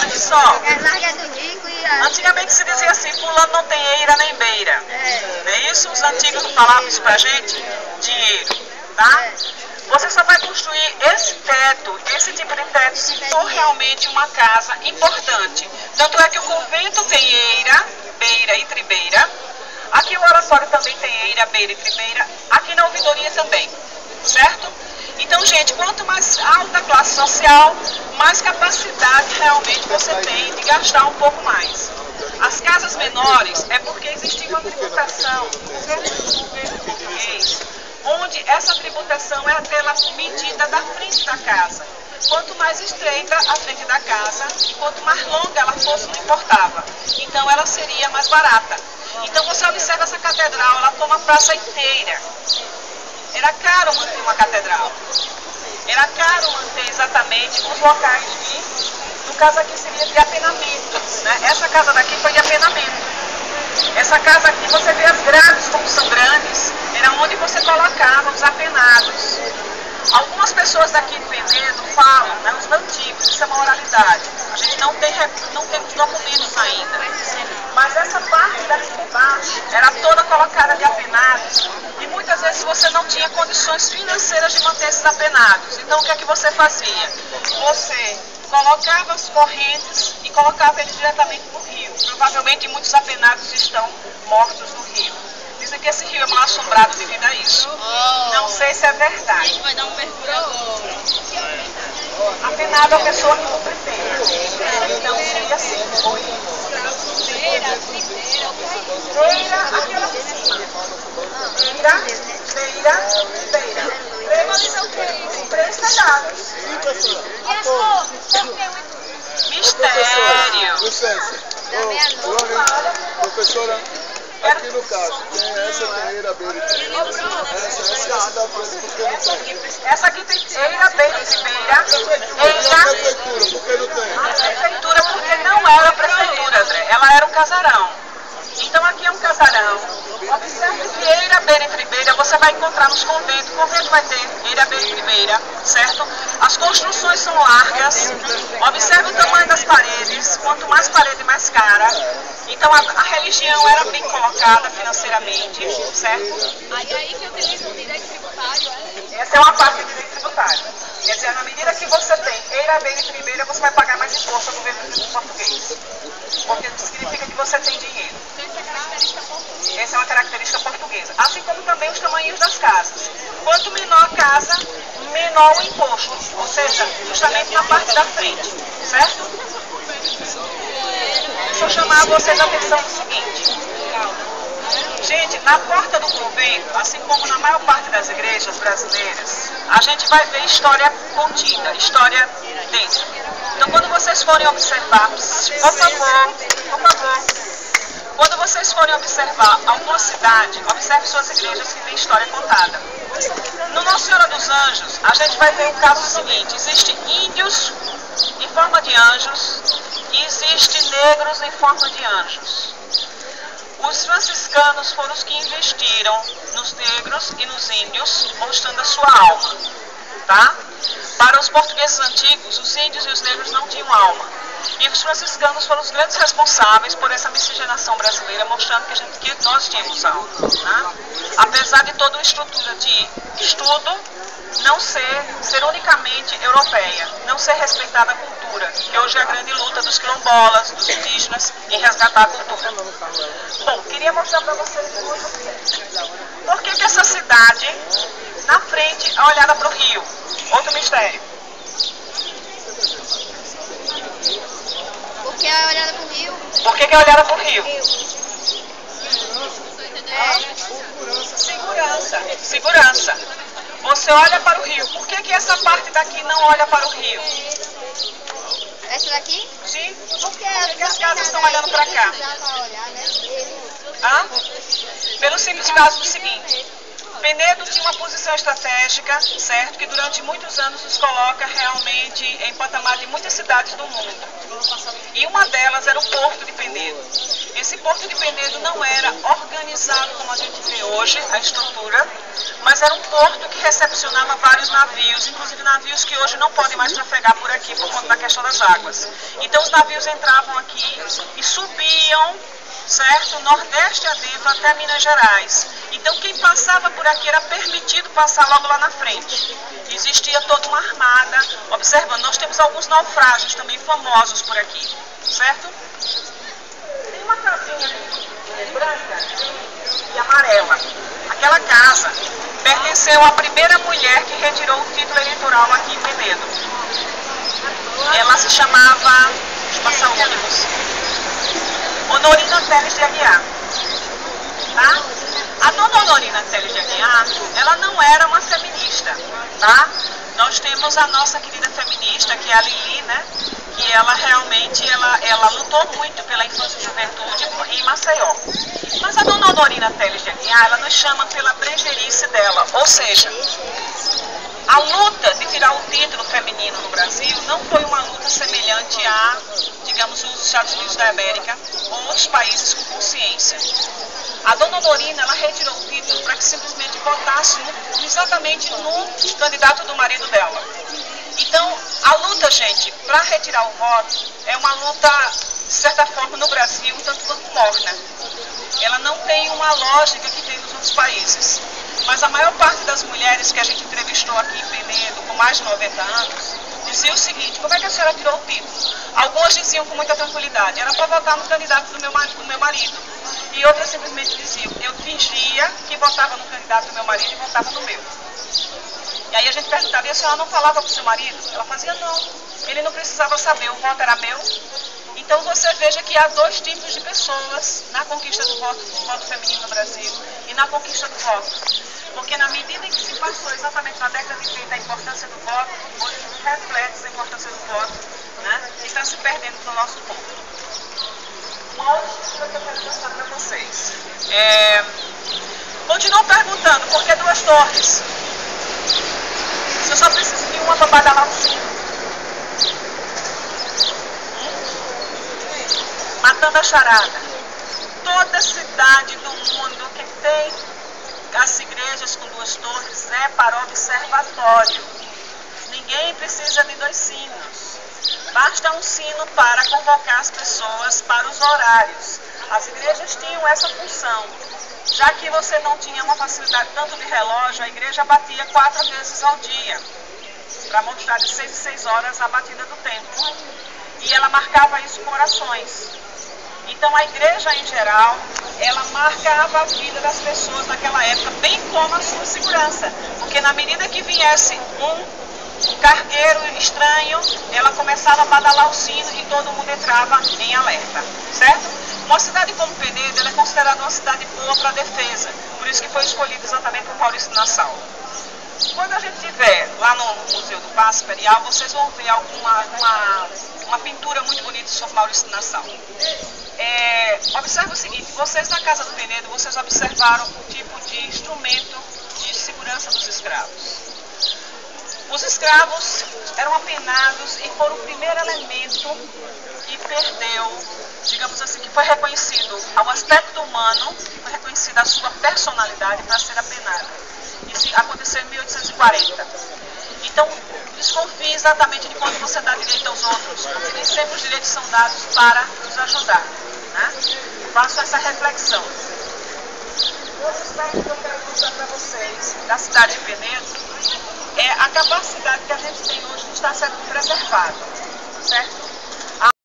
Olha só. É larga do rico e Antigamente se dizia assim, fulano não tem eira nem beira. Não é isso? Os antigos falavam isso pra gente? Dinheiro, tá? Você só vai construir esse teto, esse tipo de teto, se for realmente uma casa importante. Tanto é que o convento tem eira, beira e tribeira. Aqui o oratório também tem eira, beira e tribeira. Aqui na ouvidoria também, certo? Então, gente, quanto mais alta a classe social, mais capacidade realmente você tem de gastar um pouco mais. As casas menores é porque existia uma tributação do governo português, onde essa tributação é pela medida da frente da casa. Quanto mais estreita a frente da casa, e quanto mais longa ela fosse, não importava. Então ela seria mais barata. Então você observa essa catedral, ela toma a praça inteira. Era caro manter uma catedral. Era caro manter exatamente os locais no caso aqui seria de apenamento, né? Essa casa daqui foi de apenamento. Essa casa aqui, você vê as grades como são grandes, era onde você colocava os apenados. Algumas pessoas daqui de Penedo falam, né, os antigos, isso é uma oralidade. A gente não tem os documentos ainda. Mas essa parte daqui de baixo era toda colocada de apenados. E muitas vezes você não tinha condições financeiras de manter esses apenados. Então o que é que você fazia? Você colocava as correntes e colocava eles diretamente no rio. Provavelmente muitos apenados estão mortos no rio. Dizem que esse rio é mal assombrado devido a isso. Não sei se é verdade. A gente vai dar um mergulho agora. Apenado é a pessoa que cumpre pena. Então seria assim. Beira, aquela de cima. Beira, beira. Três telhados. Mistério. Licença. Professora, aqui no caso, tem essa cadeira beira e tribeira. Essa da frente, por que não tem? Essa aqui tem eira, beira e tribeira. A prefeitura, por que não tem? A prefeitura, porque não era a prefeitura, André. Ela era um casarão. Então aqui é um casarão. Observe que eira, beira e tribeira você vai encontrar nos conventos. O convento vai ter eira, beira e tribeira, certo? As construções são largas. Observe o tamanho das paredes. Quanto mais parede, mais cara. Então a religião era bem colocada financeiramente, certo? Aí que utiliza o direito tributário, Essa é uma parte do direito tributário. Quer dizer, na medida que você tem eira, beira e tribeira, você vai pagar mais imposto ao governo português. Porque significa que você tem dinheiro. Essa é uma característica portuguesa. Assim como também os tamanhos das casas. Quanto menor a casa, menor o imposto. Ou seja, justamente na parte da frente. Certo? Deixa eu chamar vocês a atenção no seguinte. Gente, na porta do convento, assim como na maior parte das igrejas brasileiras, a gente vai ver história contida, história densa. Então, quando vocês forem observar, por favor, quando vocês forem observar alguma cidade, observe suas igrejas que tem história contada. No Nossa Senhora dos Anjos, a gente vai ver o caso seguinte: existem índios em forma de anjos e existem negros em forma de anjos. Os franciscanos foram os que investiram nos negros e nos índios, mostrando a sua alma, tá? Para os portugueses antigos, os índios e os negros não tinham alma. E os franciscanos foram os grandes responsáveis por essa miscigenação brasileira, mostrando que nós tínhamos alma, tá? Apesar de toda uma estrutura de estudo não ser unicamente europeia, não ser respeitada a cultura, que hoje é a grande luta dos quilombolas, dos indígenas, em resgatar a cultura. Bom, queria mostrar para vocês por que essa cidade, na frente, é olhada para o rio. Outro mistério. Por que é olhada pro rio? Por que é olhada para o rio? Segurança. Você olha para o rio. Por que essa parte daqui não olha para o rio? Essa daqui? Sim. Por que as casas estão olhando para cá? Olhar, né? Pelo simples caso do seguinte: Penedo tinha uma posição estratégica, certo, que durante muitos anos nos coloca realmente em patamar de muitas cidades do mundo. E uma delas era o Porto de Penedo. Esse Porto de Penedo não era organizado como a gente vê hoje, a estrutura, mas era um porto que recepcionava vários navios, inclusive navios que hoje não podem mais trafegar por aqui por conta da questão das águas. Então os navios entravam aqui e subiam, certo, nordeste adentro até Minas Gerais. Então quem passava por aqui era permitido passar logo lá na frente. Existia toda uma armada, observando, nós temos alguns naufrágios também famosos por aqui, certo? Tem uma casinha ali, branca e amarela. Aquela casa pertenceu à primeira mulher que retirou o título eleitoral aqui em Penedo. Ela se chamava, deixa eu passar o ônibus, Honorina Teles de Aguiar. Tá? A dona Honorina Teles de Aguiar, ela não era uma feminista, tá? Nós temos a nossa querida feminista, que é a Lili, né? Que ela realmente, ela lutou muito pela infância e juventude em Maceió. Mas a dona Honorina Teles de Aguiar, ela nos chama pela brejeirice dela, ou seja, a luta de tirar o título feminino no Brasil não foi uma luta semelhante a, digamos, os Estados Unidos da América ou outros países com consciência. A dona Honorina, ela retirou o título para que simplesmente votasse exatamente no candidato do marido dela. Então, a luta, gente, para retirar o voto é uma luta, de certa forma, no Brasil, um tanto quanto morna. Ela não tem uma lógica que tem nos outros países. Mas a maior parte das mulheres que a gente entrevistou aqui em Penedo, com mais de 90 anos, dizia o seguinte: como é que a senhora tirou o título? Algumas diziam com muita tranquilidade: era para votar no candidato do meu marido. E outras simplesmente diziam: eu fingia que votava no candidato do meu marido e votava no meu. E aí a gente perguntava: e a senhora não falava com o seu marido? Ela fazia: não, ele não precisava saber, o voto era meu. Então você veja que há dois tipos de pessoas na conquista do voto feminino no Brasil e na conquista do voto. Porque na medida em que se passou exatamente na década de 30 a importância do voto, hoje a gente reflete a importância do voto, né? E está se perdendo no nosso povo. Uma outra coisa que eu quero mostrar para vocês. Continuam perguntando por que Duas Torres? Você só precisa de uma para badalar o sino. Matando a charada. Toda cidade do mundo que tem as igrejas com duas torres é para observatório. Ninguém precisa de dois sinos. Basta um sino para convocar as pessoas para os horários. As igrejas tinham essa função. Já que você não tinha uma facilidade tanto de relógio, a igreja batia 4 vezes ao dia, para mostrar de 6 em 6 horas a batida do tempo. E ela marcava isso com orações. Então a igreja em geral, ela marcava a vida das pessoas naquela época, bem como a sua segurança. Porque na medida que viesse um cargueiro estranho, ela começava a badalar o sino e todo mundo entrava em alerta, certo? Uma cidade como Penedo, ela é considerada uma cidade boa para a defesa, por isso que foi escolhida exatamente por Maurício Nassau. Quando a gente estiver lá no Museu do Paço Imperial, vocês vão ver uma pintura muito bonita sobre Maurício Nassau. Observe o seguinte: vocês na Casa do Penedo, vocês observaram o tipo de instrumento de segurança dos escravos. Os escravos eram apenados e foram o primeiro elemento que perdeu, digamos assim, que foi reconhecido ao aspecto humano, foi reconhecida a sua personalidade para ser apenado. Isso aconteceu em 1840. Então, desconfie exatamente de quando você dá direito aos outros, porque nem sempre os direitos são dados para nos ajudar, né? Faço essa reflexão. Outro aspecto que eu quero mostrar para vocês da cidade de Penedo é a capacidade que a gente tem hoje de estar sendo preservado, certo?